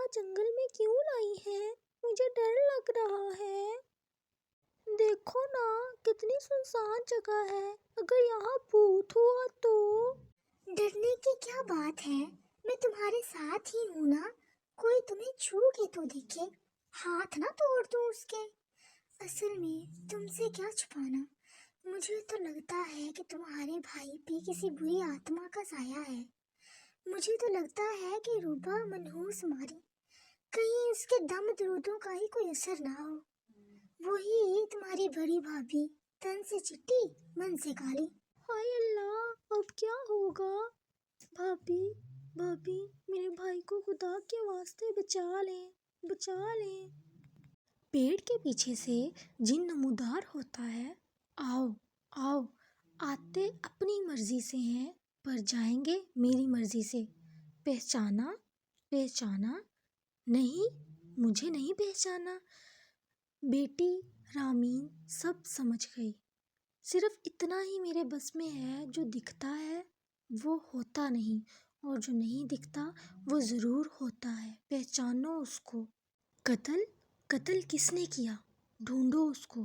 یہاں جنگل میں کیوں لائی ہے؟ مجھے ڈر لگ رہا ہے۔ دیکھو نا کتنی سنسان جگہ ہے، اگر یہاں بھوت ہوا تو؟ ڈرنے کی کیا بات ہے، میں تمہارے ساتھ ہی ہوں نا، کوئی تمہیں چھو کے تو دیکھے، ہاتھ نہ توڑ دوں اس کے۔ اصل میں تم سے کیا چھپانا، مجھے تو لگتا ہے کہ تمہارے بھائی بھی کسی بری آتما کا سایہ ہے۔ مجھے تو لگتا ہے کہ روبا منحوس ماری، کہیں اس کے دم درودوں کا ہی کوئی اثر نہ ہو۔ وہی تمہاری بڑی بھابھی، تن سے چٹی من سے کالی۔ ہائے اللہ، اب کیا ہوگا؟ بھابھی میرے بھائی کو خدا کے واسطے بچا لیں۔ پیڑ کے پیچھے سے جن نمودار ہوتا ہے، آؤ آتے اپنی مرضی سے ہیں پر جائیں گے میری مرضی سے۔ پہچانا؟ نہیں، مجھے نہیں پہچانا۔ بیٹی رامین سب سمجھ گئی، صرف اتنا ہی میرے بس میں ہے، جو دکھتا ہے وہ ہوتا نہیں، اور جو نہیں دکھتا وہ ضرور ہوتا ہے، پہچانو اس کو۔ قتل کس نے کیا؟ ڈھونڈو اس کو،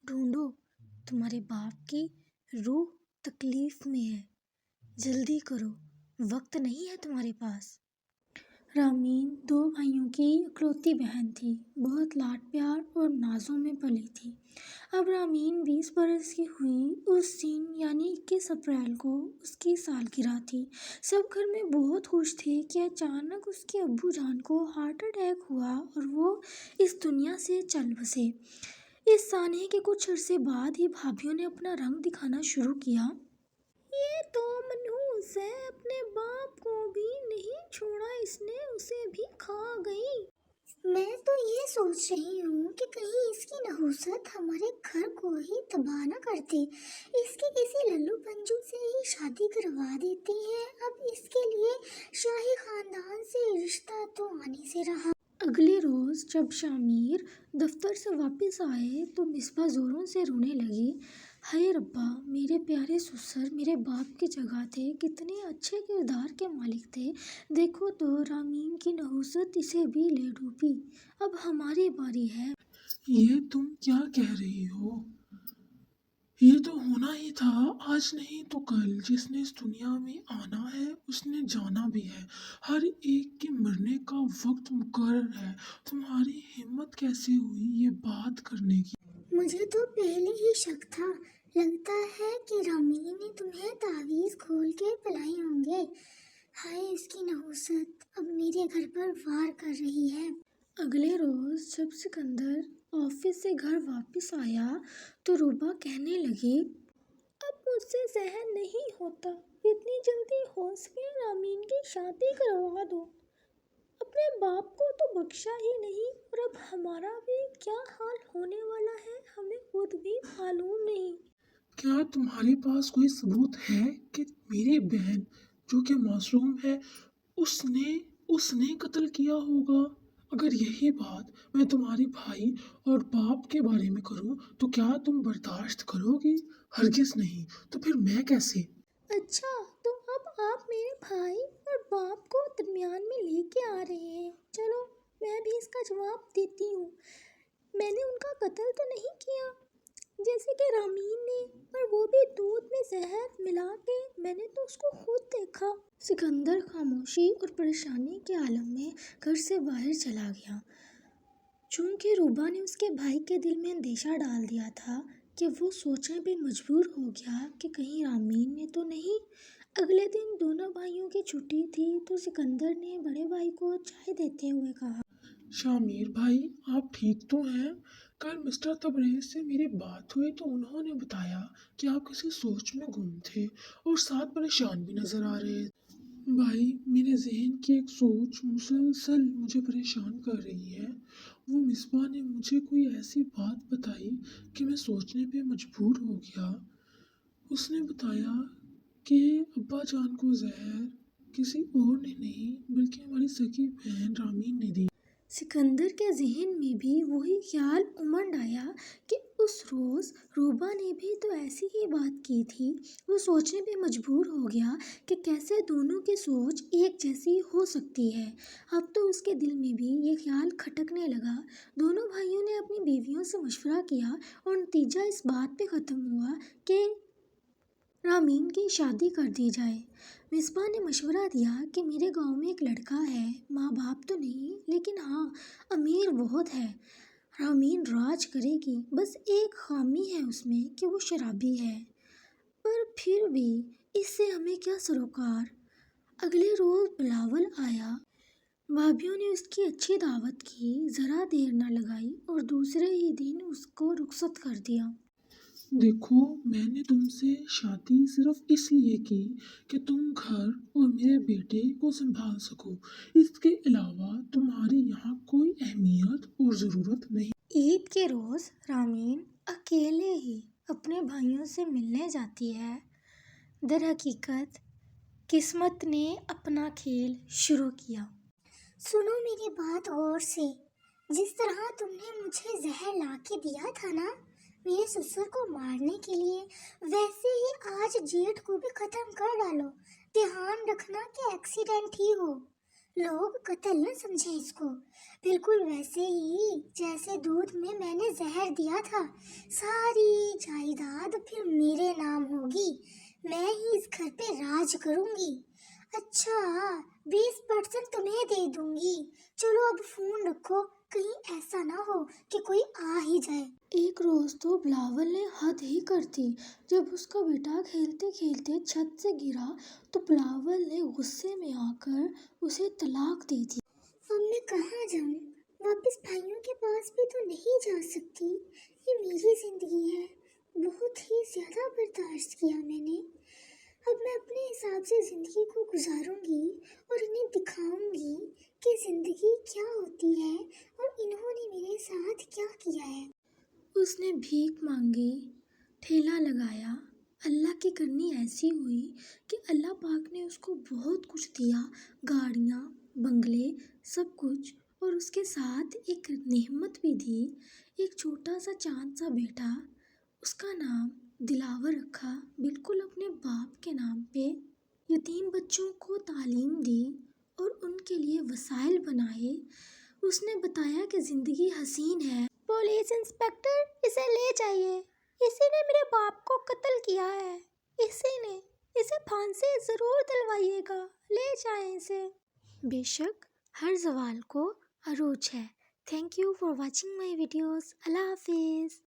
ڈھونڈو۔ تمہارے باپ کی روح تکلیف میں ہے، جلدی کرو، وقت نہیں ہے تمہارے پاس۔ رامین 2 بھائیوں کی اکلوتی بہن تھی، بہت لاڈ پیار اور نازوں میں پلی تھی۔ اب رامین 20 برس کی ہوئی اس دن یعنی 21 اپریل کو اس کی سالگرہ تھی۔ سب گھر میں بہت خوش تھے کہ اچانک اس کے ابو جان کو ہارٹ اٹیک ہوا اور وہ اس دنیا سے چل بسے۔ اس سانحے کے کچھ عرصے بعد ہی بھابھیوں نے اپنا رنگ دکھانا شروع کیا۔ یہ تو منحوس ہے، اپنے باپ کو بھی نہیں چھوڑا اس نے، اسے بھی کھا گئی۔ میں تو یہ سوچ رہی ہوں کہ کہیں اس کی نحوست ہمارے گھر کو ہی تباہ نہ کر دے، اس کے کسی للو پنجو سے ہی شادی کروا دیتے ہیں، اب اس کے لیے شاہی خاندان سے رشتہ تو آنے سے رہا۔ اگلے روز جب شامیر دفتر سے واپس آئے تو مصباح زوروں سے رونے لگی۔ ہائے ربا، میرے پیارے سسر میرے باپ کی جگہ تھے، کتنے اچھے کردار کے مالک تھے، دیکھو تو رامین کی نحوست اسے بھی لے ڈوبی، اب ہماری باری ہے۔ یہ تم کیا کہہ رہی ہو؟ یہ تو ہونا ہی تھا، آج نہیں تو کل۔ جس نے اس دنیا میں آنا ہے اس نے جانا بھی ہے، ہر ایک کے مرنے کا وقت مقرر ہے۔ تمہاری ہمت کیسے ہوئی یہ بات کرنے کی؟ مجھے تو پہلے ہی شک تھا، لگتا ہے کہ رامین نے تمہیں تعویذ کھول کے پلائے ہوں گے۔ ہائے اس کی نحوست اب میرے گھر پر وار کر رہی ہے۔ اگلے روز جب سکندر آفس سے گھر واپس آیا تو روبا کہنے لگی، اب مجھ سے سہن نہیں ہوتا، اتنی جلدی ہو سکے رامین کی شادی کروا دو۔ اپنے باپ کو تو بخشا ہی نہیں، اور اب ہمارا بھی کیا حال ہونے والا ہے ہمیں خود بھی معلوم نہیں۔ کیا تمہارے پاس کوئی ثبوت ہے کہ میری بہن جو کہ معصوم ہے اس نے قتل کیا ہوگا؟ اگر یہی بات میں تمہارے بھائی اور باپ کے بارے میں کروں تو کیا تم برداشت کرو گی؟ ہرگز نہیں، تو پھر میں کیسے؟ اچھا، تو اب آپ میرے بھائی اور باپ کو درمیان میں لے کے آ رہے ہیں، چلو میں بھی اس کا جواب دیتی ہوں۔ میں نے ان کا قتل تو نہیں کیا جیسے کہ رامین نے، پر وہ بھی دودھ میں زہر ملا کے، میں نے تو اس کو خود دیکھا۔ سکندر خاموشی اور پریشانی کے عالم میں گھر سے باہر چلا گیا، چونکہ روبا نے اس کے بھائی کے دل میں اندیشہ ڈال دیا تھا کہ وہ سوچنے پہ مجبور ہو گیا کہ کہیں رامین نے تو نہیں۔ اگلے دن دونوں بھائیوں کی چھٹی تھی تو سکندر نے بڑے بھائی کو چائے دیتے ہوئے کہا، شامیر بھائی آپ ٹھیک تو ہیں؟ کل مسٹر تبریز سے میری بات ہوئی تو انہوں نے بتایا کہ آپ کسی سوچ میں گم تھے اور ساتھ پریشان بھی نظر آ رہے تھے۔ بھائی میرے ذہن کی ایک سوچ مسلسل مجھے پریشان کر رہی ہے۔ وہ مصباح نے مجھے کوئی ایسی بات بتائی کہ میں سوچنے پہ مجبور ہو گیا۔ اس نے بتایا کہ ابا جان کو زہر کسی اور نے نہیں بلکہ ہماری سکی بہن رامین نے دی۔ سکندر کے ذہن میں بھی وہی خیال امنڈ آیا کہ اس روز روبا نے بھی تو ایسی ہی بات کی تھی۔ وہ سوچنے پہ مجبور ہو گیا کہ کیسے دونوں کی سوچ ایک جیسی ہو سکتی ہے۔ اب تو اس کے دل میں بھی یہ خیال کھٹکنے لگا۔ دونوں بھائیوں نے اپنی بیویوں سے مشورہ کیا اور نتیجہ اس بات پہ ختم ہوا کہ رامین کی شادی کر دی جائے۔ مصباح نے مشورہ دیا کہ میرے گاؤں میں ایک لڑکا ہے، ماں باپ تو نہیں لیکن ہاں امیر بہت ہے، رامین راج کرے گی، بس ایک خامی ہے اس میں کہ وہ شرابی ہے، پر پھر بھی اس سے ہمیں کیا سروکار۔ اگلے روز بلاول آیا۔ بھابھیوں نے اس کی اچھی دعوت کی، ذرا دیر نہ لگائی اور دوسرے ہی دن اس کو رخصت کر دیا۔ دیکھو میں نے تم سے شادی صرف اس لیے کی کہ تم گھر اور میرے بیٹے کو سنبھال سکو، اس کے علاوہ تمہاری یہاں کوئی اہمیت اور ضرورت نہیں۔ عید کے روز رامین اکیلے ہی اپنے بھائیوں سے ملنے جاتی ہے۔ در حقیقت قسمت نے اپنا کھیل شروع کیا۔ سنو میری بات غور سے، جس طرح تم نے مجھے زہر لا کے دیا تھا نا میرے سسر کو مارنے کے لیے، ویسے ہی آج جیٹ کو بھی ختم کر ڈالو۔ دھیان رکھنا کہ ایکسیڈنٹ ہی ہو، لوگ قتل نہ سمجھے اس کو، بالکل ویسے ہی جیسے دودھ میں نے زہر دیا تھا۔ ساری جائیداد پھر میرے نام ہوگی، میں ہی اس گھر پہ راج کروں گی۔ اچھا 20% تمہیں دے دوں گی۔ چلو اب فون رکھو، کہیں ایسا نہ ہو کہ کوئی آ ہی جائے۔ ایک روز تو بلاول نے حد ہی کر دی۔ جب اس کا بیٹا کھیلتے کھیلتے چھت سے گرا تو بلاول نے غصے میں آ کر اسے طلاق دے دی۔ اب میں کہاں جاؤں؟ واپس بھائیوں کے پاس بھی تو نہیں جا سکتی، یہ میری زندگی ہے، بہت ہی زیادہ برداشت کیا میں نے۔ اب میں اپنے حساب سے زندگی کو گزاروں گی اور انہیں دکھاؤں گی کہ زندگی کیا ہوتی ہے اور انہوں نے میرے ساتھ کیا کیا ہے۔ اس نے بھیک مانگی، ٹھیلا لگایا، اللہ کی کرنی ایسی ہوئی کہ اللہ پاک نے اس کو بہت کچھ دیا، گاڑیاں، بنگلے، سب کچھ، اور اس کے ساتھ ایک نعمت بھی دی، ایک چھوٹا سا چاند سا بیٹا۔ اس کا نام دلاور رکھا، بالکل اپنے باپ کے نام پہ۔ یتیم بچوں کو تعلیم دی اور ان کے لیے وسائل بنائے۔ اس نے بتایا کہ زندگی حسین ہے۔ پولیس انسپکٹر اسے لے جائیے، اسی نے میرے باپ کو قتل کیا ہے، اسے پھانسی ضرور دلوائیے گا، لے جائیں اسے۔ بے شک ہر زوال کو عروج ہے۔ Thank you for watching my videos. اللہ حافظ۔